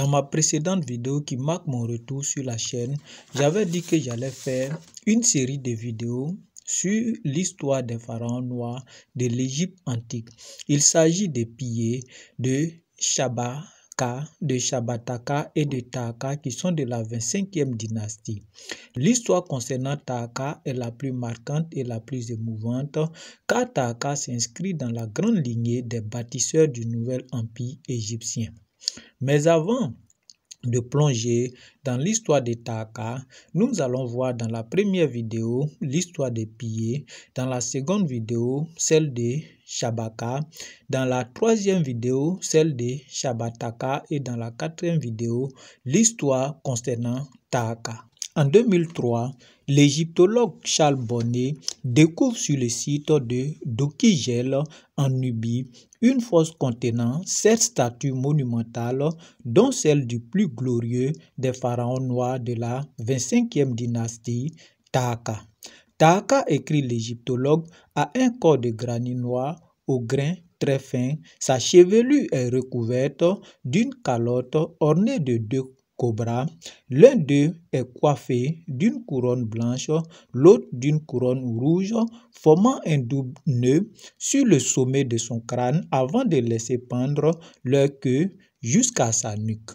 Dans ma précédente vidéo qui marque mon retour sur la chaîne, j'avais dit que j'allais faire une série de vidéos sur l'histoire des pharaons noirs de l'Égypte antique. Il s'agit des piliers de Shabbataka et de Taaka qui sont de la 25e dynastie. L'histoire concernant Taaka est la plus marquante et la plus émouvante car Taaka s'inscrit dans la grande lignée des bâtisseurs du nouvel empire égyptien. Mais avant de plonger dans l'histoire de Taaka, nous allons voir dans la première vidéo l'histoire des piliers, dans la seconde vidéo celle de Shabaka, dans la troisième vidéo celle de Shabbataka et dans la quatrième vidéo l'histoire concernant Taaka. En 2003, l'égyptologue Charles Bonnet découvre sur le site de Dokigel en Nubie une fosse contenant 7 statues monumentales, dont celle du plus glorieux des pharaons noirs de la 25e dynastie, Taaka. Taaka, écrit l'égyptologue, a un corps de granit noir au grain très fin. Sa chevelure est recouverte d'une calotte ornée de 2 cobras. L'un d'eux est coiffé d'une couronne blanche, l'autre d'une couronne rouge, formant un double nœud sur le sommet de son crâne avant de laisser pendre leur queue jusqu'à sa nuque.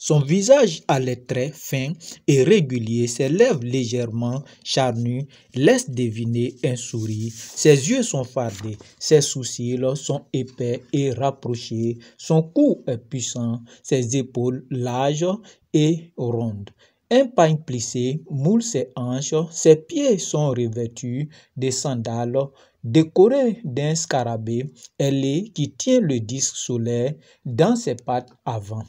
Son visage a les traits fins et réguliers, ses lèvres légèrement charnues laissent deviner un sourire. Ses yeux sont fardés, ses sourcils sont épais et rapprochés, son cou est puissant, ses épaules larges et rondes. Un pagne plissé moule ses hanches, ses pieds sont revêtus de sandales décorées d'un scarabée ailé qui tient le disque solaire dans ses pattes avant.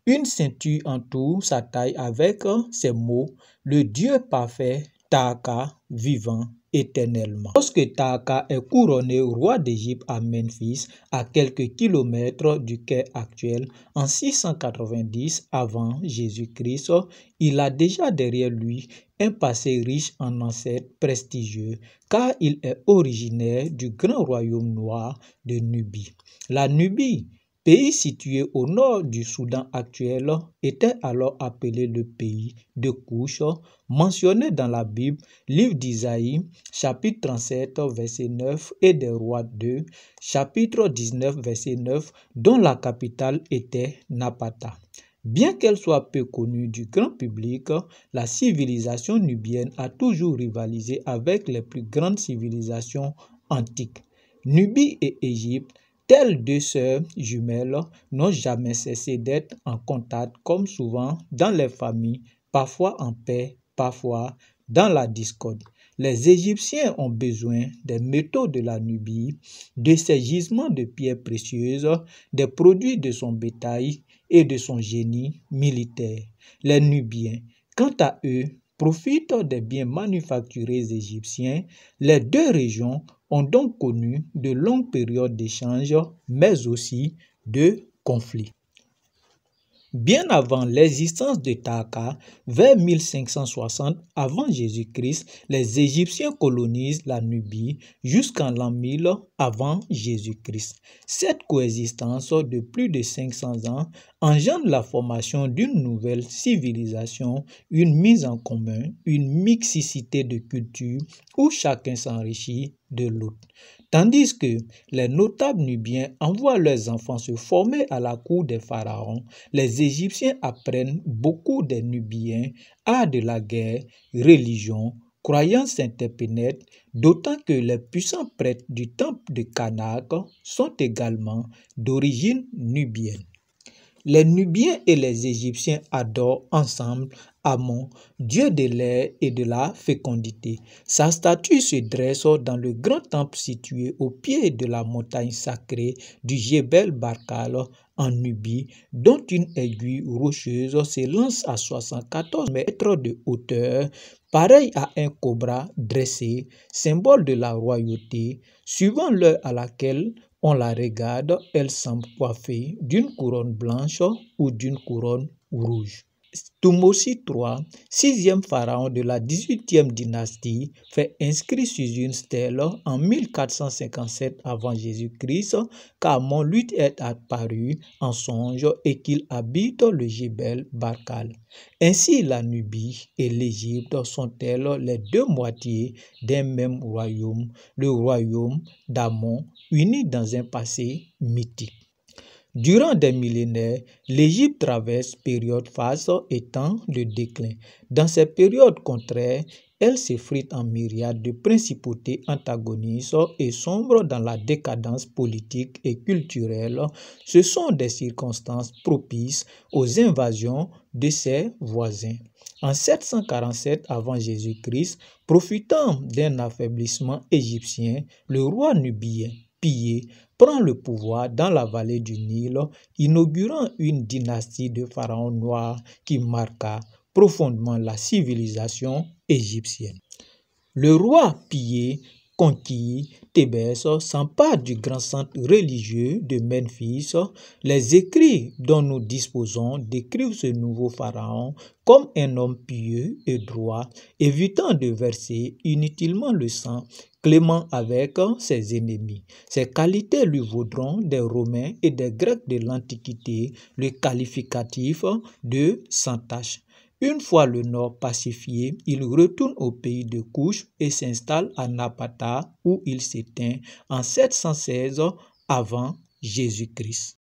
Une ceinture entoure sa taille avec ces mots « Le Dieu parfait, Taaka, vivant éternellement ». Lorsque Taaka est couronné roi d'Égypte à Memphis, à quelques kilomètres du Caire actuel, en 690 avant Jésus-Christ, il a déjà derrière lui un passé riche en ancêtres prestigieux, car il est originaire du grand royaume noir de Nubie. La Nubie, pays situé au nord du Soudan actuel, était alors appelé le pays de Couche, mentionné dans la Bible, livre d'Isaïe, chapitre 37, verset 9, et des Rois 2, chapitre 19, verset 9, dont la capitale était Napata. Bien qu'elle soit peu connue du grand public, la civilisation nubienne a toujours rivalisé avec les plus grandes civilisations antiques. Nubie et Égypte, telles deux sœurs jumelles, n'ont jamais cessé d'être en contact comme souvent dans les familles, parfois en paix, parfois dans la discorde. Les Égyptiens ont besoin des métaux de la Nubie, de ses gisements de pierres précieuses, des produits de son bétail et de son génie militaire. Les Nubiens, quant à eux, profitent des biens manufacturés égyptiens. Les deux régions ont donc connu de longues périodes d'échanges, mais aussi de conflits. Bien avant l'existence de Taaka, vers 1560 avant Jésus-Christ, les Égyptiens colonisent la Nubie jusqu'en l'an 1000 avant Jésus-Christ. Cette coexistence de plus de 500 ans engendre la formation d'une nouvelle civilisation, une mise en commun, une mixité de cultures où chacun s'enrichit de l'autre. Tandis que les notables nubiens envoient leurs enfants se former à la cour des pharaons, les Égyptiens apprennent beaucoup des Nubiens, art de la guerre, religion, croyances interpénètrent, d'autant que les puissants prêtres du temple de Karnak sont également d'origine nubienne. Les Nubiens et les Égyptiens adorent ensemble Amon, dieu de l'air et de la fécondité. Sa statue se dresse dans le grand temple situé au pied de la montagne sacrée du Jebel Barkal en Nubie, dont une aiguille rocheuse s'élance à 74 mètres de hauteur, pareil à un cobra dressé, symbole de la royauté. Suivant l'heure à laquelle on la regarde, elle semble coiffée d'une couronne blanche ou d'une couronne rouge. Thutmose III, sixième pharaon de la 18e dynastie, fait inscrire sur une stèle en 1457 avant Jésus-Christ qu'Amon lui est apparu en songe et qu'il habite le Jebel Barkal. Ainsi, la Nubie et l'Égypte sont-elles les deux moitiés d'un même royaume, le royaume d'Amon, unis dans un passé mythique. Durant des millénaires, l'Égypte traverse période phase étant le déclin. Dans ces périodes contraires, elle s'effrite en myriades de principautés antagonistes et sombre dans la décadence politique et culturelle. Ce sont des circonstances propices aux invasions de ses voisins. En 747 avant Jésus-Christ, profitant d'un affaiblissement égyptien, le roi nubien Pillé prend le pouvoir dans la vallée du Nil, inaugurant une dynastie de pharaons noirs qui marqua profondément la civilisation égyptienne. Le roi Pillé conquis Thébès s'empare du grand centre religieux de Memphis. Les écrits dont nous disposons décrivent ce nouveau pharaon comme un homme pieux et droit, évitant de verser inutilement le sang, clément avec ses ennemis. Ces qualités lui vaudront des Romains et des Grecs de l'Antiquité le qualificatif de sans tache. Une fois le nord pacifié, il retourne au pays de Couche et s'installe à Napata où il s'éteint en 716 avant Jésus-Christ.